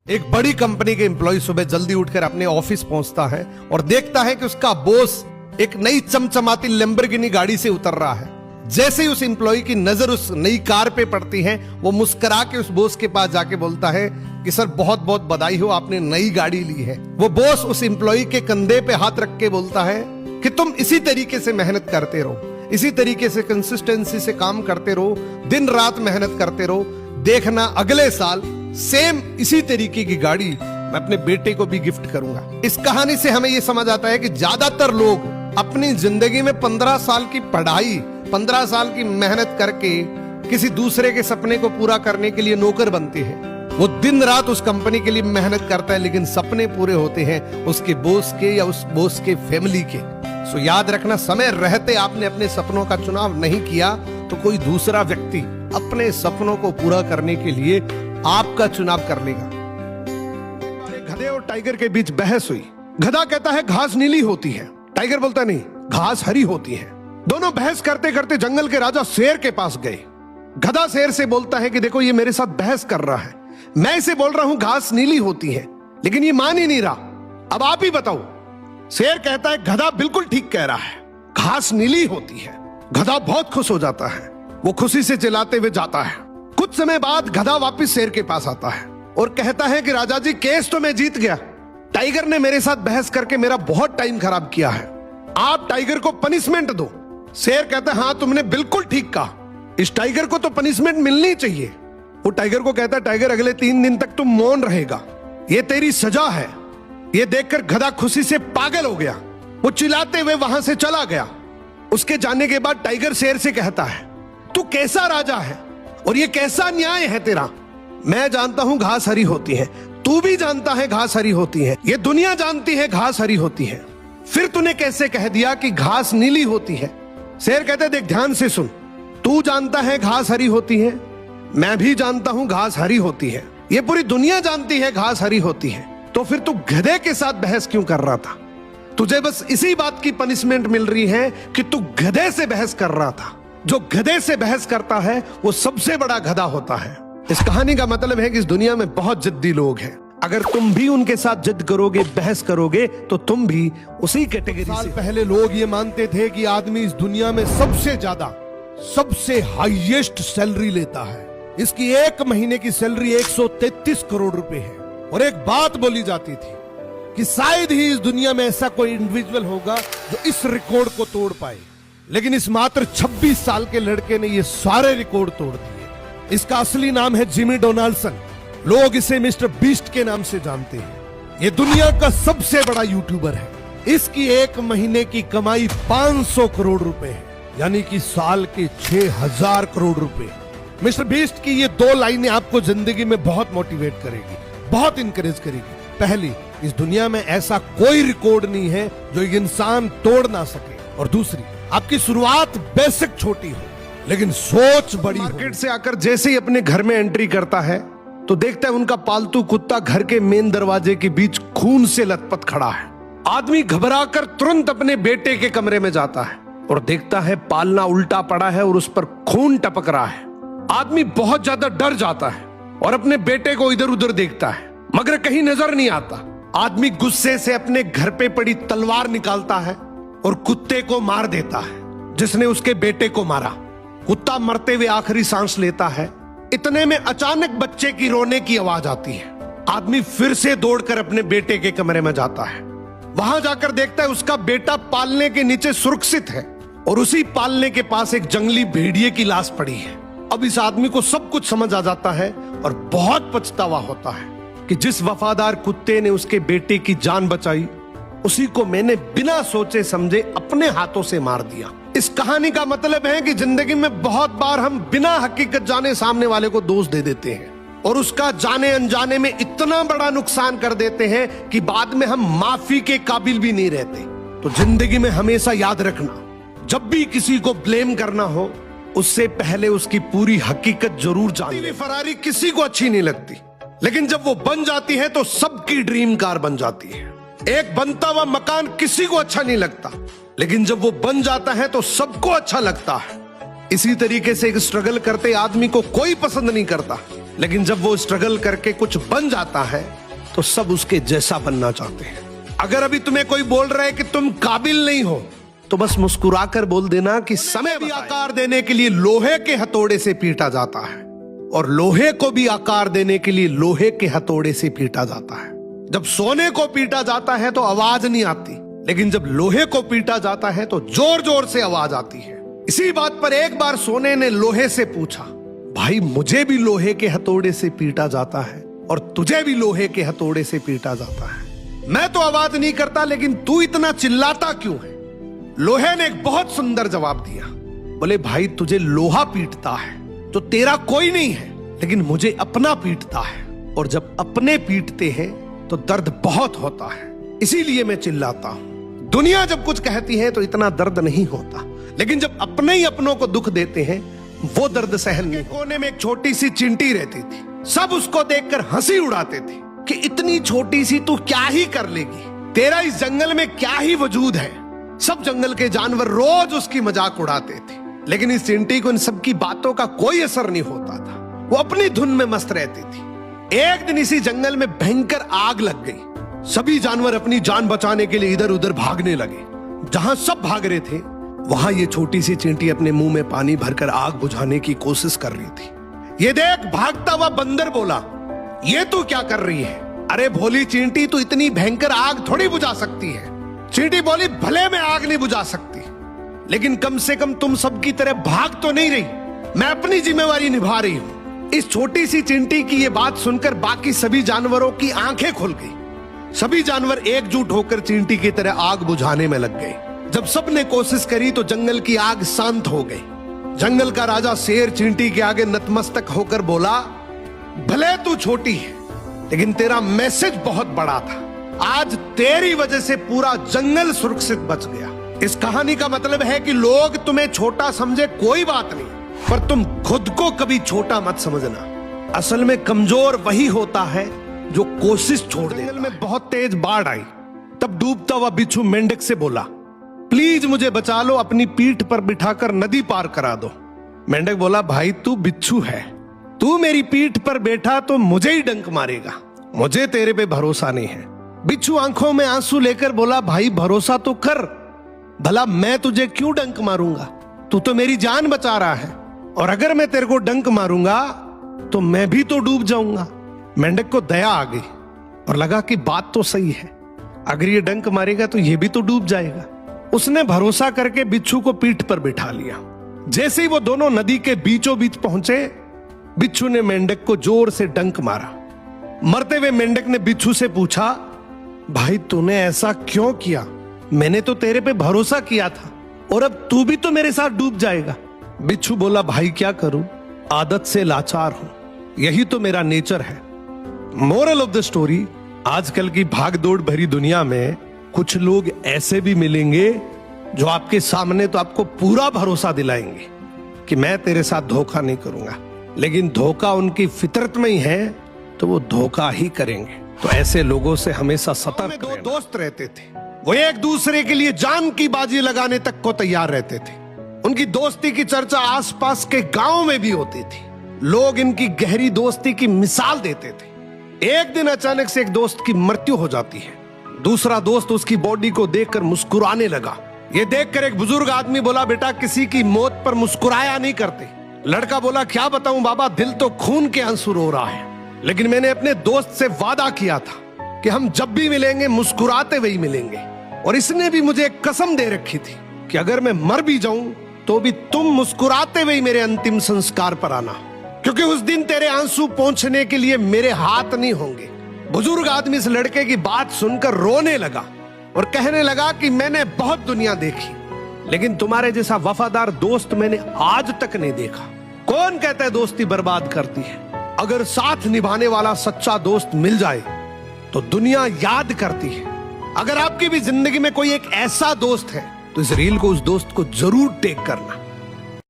एक बड़ी कंपनी के एम्प्लॉय सुबह जल्दी उठकर अपने ऑफिस पहुंचता है और देखता है कि उसका बॉस एक नई चमचमाती लैम्बोर्गिनी गाड़ी से उतर रहा है। जैसे ही उस एम्प्लॉय की नजर उस नई कार पे पड़ती है, वो मुस्कुरा के उस बॉस के पास जाके बोलता है कि सर बहुत बहुत बधाई हो, आपने नई गाड़ी ली है। वो बॉस उस एम्प्लॉय के कंधे पे हाथ रख के बोलता है कि तुम इसी तरीके से मेहनत करते रहो, इसी तरीके से कंसिस्टेंसी से काम करते रहो, दिन रात मेहनत करते रहो, देखना अगले साल सेम इसी तरीके की गाड़ी मैं अपने बेटे को भी गिफ्ट करूंगा। इस कहानी से हमें यह समझ आता है कि ज्यादातर लोग अपनी जिंदगी में 15 साल की पढ़ाई, 15 साल की मेहनत करके किसी दूसरे के सपने को पूरा करने के लिए नौकर बनते हैं। वो दिन रात उस कंपनी के लिए मेहनत करता है, लेकिन सपने पूरे होते हैं उसके बॉस के या उस बॉस के फैमिली के। सो याद रखना, समय रहते आपने अपने सपनों का चुनाव नहीं किया तो कोई दूसरा व्यक्ति अपने सपनों को पूरा करने के लिए आपका चुनाव कर लेगा। गधे और टाइगर के बीच बहस हुई। गधा कहता है घास नीली होती है, टाइगर बोलता नहीं घास हरी होती है। दोनों बहस करते करते जंगल के राजा शेर के पास गए। गधा शेर से बोलता है कि देखो ये मेरे साथ बहस कर रहा है, मैं इसे बोल रहा हूं घास नीली होती है, लेकिन ये मान ही नहीं रहा, अब आप ही बताओ। शेर कहता है गधा बिल्कुल ठीक कह रहा है, घास नीली होती है। गधा बहुत खुश हो जाता है, वो खुशी से चिल्लाते हुए जाता है। कुछ समय बाद गधा वापस शेर के पास आता है और कहता है कि राजा जी केस तो मैं जीत गया, टाइगर ने मेरे साथ बहस करके मेरा बहुत टाइम खराब किया है, आप टाइगर को पनिशमेंट दो। शेर कहता है हाँ तुमने बिल्कुल ठीक कहा, इस टाइगर को तो पनिशमेंट मिलनी चाहिए। वो टाइगर को कहता है टाइगर अगले 3 दिन तक तुम मौन रहेगा, ये तेरी सजा है। ये देखकर गधा खुशी से पागल हो गया, वो चिल्लाते हुए वहां से चला गया। उसके जाने के बाद टाइगर शेर से कहता है तू कैसा राजा है और ये कैसा न्याय है तेरा। मैं जानता हूं घास हरी होती है, तू भी जानता है घास हरी होती है, ये दुनिया जानती है घास हरी होती है, फिर तूने कैसे कह दिया कि घास नीली होती है। शेर कहते देख ध्यान से सुन, तू जानता है घास हरी होती है, मैं भी जानता हूं घास हरी होती है, ये पूरी दुनिया जानती है घास हरी होती है, तो फिर तू गधे के साथ बहस क्यों कर रहा था? तुझे बस इसी बात की पनिशमेंट मिल रही है कि तू गधे से बहस कर रहा था। जो गधे से बहस करता है वो सबसे बड़ा गधा होता है। इस कहानी का मतलब है कि इस दुनिया में बहुत जिद्दी लोग हैं। अगर तुम भी उनके साथ जिद करोगे, बहस करोगे, तो तुम भी उसी कैटेगरी से। पहले लोग ये मानते थे कि आदमी इस दुनिया में सबसे ज्यादा, सबसे हाईएस्ट सैलरी लेता है। इसकी 1 महीने की सैलरी 133 करोड़ रुपए है। और एक बात बोली जाती थी कि शायद ही इस दुनिया में ऐसा कोई इंडिविजुअल होगा जो इस रिकॉर्ड को तोड़ पाए, लेकिन इस मात्र 26 साल के लड़के ने ये सारे रिकॉर्ड तोड़ दिए। इसका असली नाम है जिमी डोनाल्डसन, लोग इसे मिस्टर बीस्ट के नाम से जानते हैं। ये दुनिया का सबसे बड़ा यूट्यूबर है। इसकी 1 महीने की कमाई 500 करोड़ रुपए है, यानी कि साल के 6000 करोड़ रुपए। मिस्टर बीस्ट की ये 2 लाइनें आपको जिंदगी में बहुत मोटिवेट करेगी, बहुत इंकरेज करेगी। पहली, इस दुनिया में ऐसा कोई रिकॉर्ड नहीं है जो एक इंसान तोड़ ना सके, और दूसरी, आपकी शुरुआत बेसिक छोटी हो लेकिन सोच बड़ी। मार्केट से आकर जैसे ही अपने घर में एंट्री करता है तो देखता है उनका पालतू कुत्ता घर के मेन दरवाजे के बीच खून से लथपथ खड़ा है। आदमी घबराकर तुरंत अपने बेटे के कमरे में जाता है और देखता है पालना उल्टा पड़ा है और उस पर खून टपक रहा है। आदमी बहुत ज्यादा डर जाता है और अपने बेटे को इधर उधर देखता है, मगर कहीं नजर नहीं आता। आदमी गुस्से से अपने घर पे पड़ी तलवार निकालता है और कुत्ते को मार देता है जिसने उसके बेटे को मारा। कुत्ता मरते हुए आखिरी सांस लेता है। इतने में अचानक बच्चे की रोने की आवाज आती है। आदमी फिर से दौड़कर अपने बेटे के कमरे में जाता है। वहां जाकर देखता है उसका बेटा पालने के नीचे सुरक्षित है और उसी पालने के पास एक जंगली भेड़िए की लाश पड़ी है। अब इस आदमी को सब कुछ समझ आ जाता है और बहुत पछतावा होता है कि जिस वफादार कुत्ते ने उसके बेटे की जान बचाई, उसी को मैंने बिना सोचे समझे अपने हाथों से मार दिया। इस कहानी का मतलब है कि जिंदगी में बहुत बार हम बिना हकीकत जाने सामने वाले को दोष दे देते हैं और उसका जाने अनजाने में इतना बड़ा नुकसान कर देते हैं कि बाद में हम माफी के काबिल भी नहीं रहते। तो जिंदगी में हमेशा याद रखना, जब भी किसी को ब्लेम करना हो उससे पहले उसकी पूरी हकीकत जरूर जानिए। फरारी किसी को अच्छी नहीं लगती, लेकिन जब वो बन जाती है तो सबकी ड्रीम कार बन जाती है। एक बनता हुआ मकान किसी को अच्छा नहीं लगता, लेकिन जब वो बन जाता है तो सबको अच्छा लगता है। इसी तरीके से एक स्ट्रगल करते आदमी को कोई पसंद नहीं करता, लेकिन जब वो स्ट्रगल करके कुछ बन जाता है तो सब उसके जैसा बनना चाहते हैं। अगर अभी तुम्हें कोई बोल रहा है कि तुम काबिल नहीं हो तो बस मुस्कुराकर बोल देना कि समय भी आकार देने के लिए लोहे के हथौड़े से पीटा जाता है और लोहे को भी आकार देने के लिए लोहे के हथौड़े से पीटा जाता है। जब सोने को पीटा जाता है तो आवाज नहीं आती, लेकिन जब लोहे को पीटा जाता है तो जोर जोर से आवाज आती है। इसी बात पर एक बार सोने ने लोहे से पूछा, भाई मुझे भी लोहे के हथौड़े से पीटा जाता है और तुझे भी लोहे के हथौड़े से पीटा जाता है, मैं तो आवाज नहीं करता लेकिन तू इतना चिल्लाता क्यों है? लोहे ने एक बहुत सुंदर जवाब दिया, बोले भाई तुझे लोहा पीटता है तो तेरा कोई नहीं है, लेकिन मुझे अपना पीटता है और जब अपने पीटते हैं तो दर्द बहुत होता है, इसीलिए मैं चिल्लाता हूं। दुनिया जब कुछ कहती है तो इतना दर्द नहीं होता, लेकिन जब अपने ही अपनों को दुख देते हैं वो दर्द सहन नहीं। कोने में एक छोटी सी चिंटी रहती थी, सब उसको देखकर हंसी उड़ाते थे कि इतनी छोटी सी तू क्या ही कर लेगी, तेरा इस जंगल में क्या ही वजूद है। सब जंगल के जानवर रोज उसकी मजाक उड़ाते थे, लेकिन इस चिंटी को इन सब की बातों का कोई असर नहीं होता था, वो अपनी धुन में मस्त रहती थी। एक दिन इसी जंगल में भयंकर आग लग गई, सभी जानवर अपनी जान बचाने के लिए इधर उधर भागने लगे। जहां सब भाग रहे थे वहां ये छोटी सी चिंटी अपने मुंह में पानी भरकर आग बुझाने की कोशिश कर रही थी। ये देख भागता हुआ बंदर बोला, ये तू क्या कर रही है? अरे भोली चिंटी, तू इतनी भयंकर आग थोड़ी बुझा सकती है। चींटी बोली, भले मैं आग नहीं बुझा सकती, लेकिन कम से कम तुम सबकी तरह भाग तो नहीं रही, मैं अपनी जिम्मेवारी निभा रही हूं। इस छोटी सी चिंटी की ये बात सुनकर बाकी सभी जानवरों की आंखें खुल गई। सभी जानवर एकजुट होकर चिंटी की तरह आग बुझाने में लग गए। जब सबने कोशिश करी तो जंगल की आग शांत हो गई। जंगल का राजा शेर चिंटी के आगे नतमस्तक होकर बोला, भले तू छोटी है लेकिन तेरा मैसेज बहुत बड़ा था, आज तेरी वजह से पूरा जंगल सुरक्षित बच गया। इस कहानी का मतलब है कि लोग तुम्हें छोटा समझे कोई बात नहीं, पर तुम खुद को कभी छोटा मत समझना। असल में कमजोर वही होता है जो कोशिश छोड़ दे। जंगल में बहुत तेज बाढ़ आई, तब डूबता हुआ बिच्छू मेंढक से बोला, प्लीज मुझे बचा लो, अपनी पीठ पर बिठाकर नदी पार करा दो। मेंढक बोला, भाई तू बिच्छू है, तू मेरी पीठ पर बैठा तो मुझे ही डंक मारेगा, मुझे तेरे पे भरोसा नहीं है। बिच्छू आंखों में आंसू लेकर बोला, भाई भरोसा तो कर, भला मैं तुझे क्यों डंक मारूंगा, तू तो मेरी जान बचा रहा है, और अगर मैं तेरे को डंक मारूंगा तो मैं भी तो डूब जाऊंगा। मेंढक को दया आ गई और लगा कि बात तो सही है, अगर ये डंक मारेगा तो ये भी तो डूब जाएगा। उसने भरोसा करके बिच्छू को पीठ पर बिठा लिया। जैसे ही वो दोनों नदी के बीचों बीच पहुंचे, बिच्छू ने मेंढक को जोर से डंक मारा। मरते हुए मेंढक ने बिच्छू से पूछा, भाई तूने ऐसा क्यों किया? मैंने तो तेरे पे भरोसा किया था और अब तू भी तो मेरे साथ डूब जाएगा। बिच्छू बोला, भाई क्या करूं, आदत से लाचार हूं, यही तो मेरा नेचर है। मोरल ऑफ द स्टोरी, आजकल की भागदौड़ भरी दुनिया में कुछ लोग ऐसे भी मिलेंगे जो आपके सामने तो आपको पूरा भरोसा दिलाएंगे कि मैं तेरे साथ धोखा नहीं करूंगा, लेकिन धोखा उनकी फितरत में ही है तो वो धोखा ही करेंगे। तो ऐसे लोगों से हमेशा सतर्क। दो दोस्त रहते थे, वो एक दूसरे के लिए जान की बाजी लगाने तक को तैयार रहते थे। उनकी दोस्ती की चर्चा आसपास के गांव में भी होती थी। लोग इनकी गहरी दोस्ती की मिसाल देते थे। एक दिन अचानक से एक दोस्त की मृत्यु हो जाती है। दूसरा दोस्त उसकी बॉडी को देखकर मुस्कुराने लगा। ये देखकर एक बुजुर्ग आदमी बोला, बेटा किसी की मौत पर मुस्कुराया नहीं करते। लड़का बोला, क्या बताऊं बाबा, दिल तो खून के आंसू रो रहा है, लेकिन मैंने अपने दोस्त से वादा किया था कि हम जब भी मिलेंगे मुस्कुराते हुए ही मिलेंगे, और इसने भी मुझे एक कसम दे रखी थी कि अगर मैं मर भी जाऊं तो भी तुम मुस्कुराते हुए ही मेरे अंतिम संस्कार पर आना, क्योंकि उस दिन तेरे आंसू पोंछने के लिए मेरे हाथ नहीं होंगे। बुजुर्ग आदमी इस लड़के की बात सुनकर रोने लगा और कहने लगा कि मैंने बहुत दुनिया देखी, लेकिन तुम्हारे जैसा वफादार दोस्त मैंने आज तक नहीं देखा। कौन कहता है दोस्ती बर्बाद करती है? अगर साथ निभाने वाला सच्चा दोस्त मिल जाए तो दुनिया याद करती है। अगर आपकी भी जिंदगी में कोई एक ऐसा दोस्त है तो इस रील को उस दोस्त को जरूर टैग करना।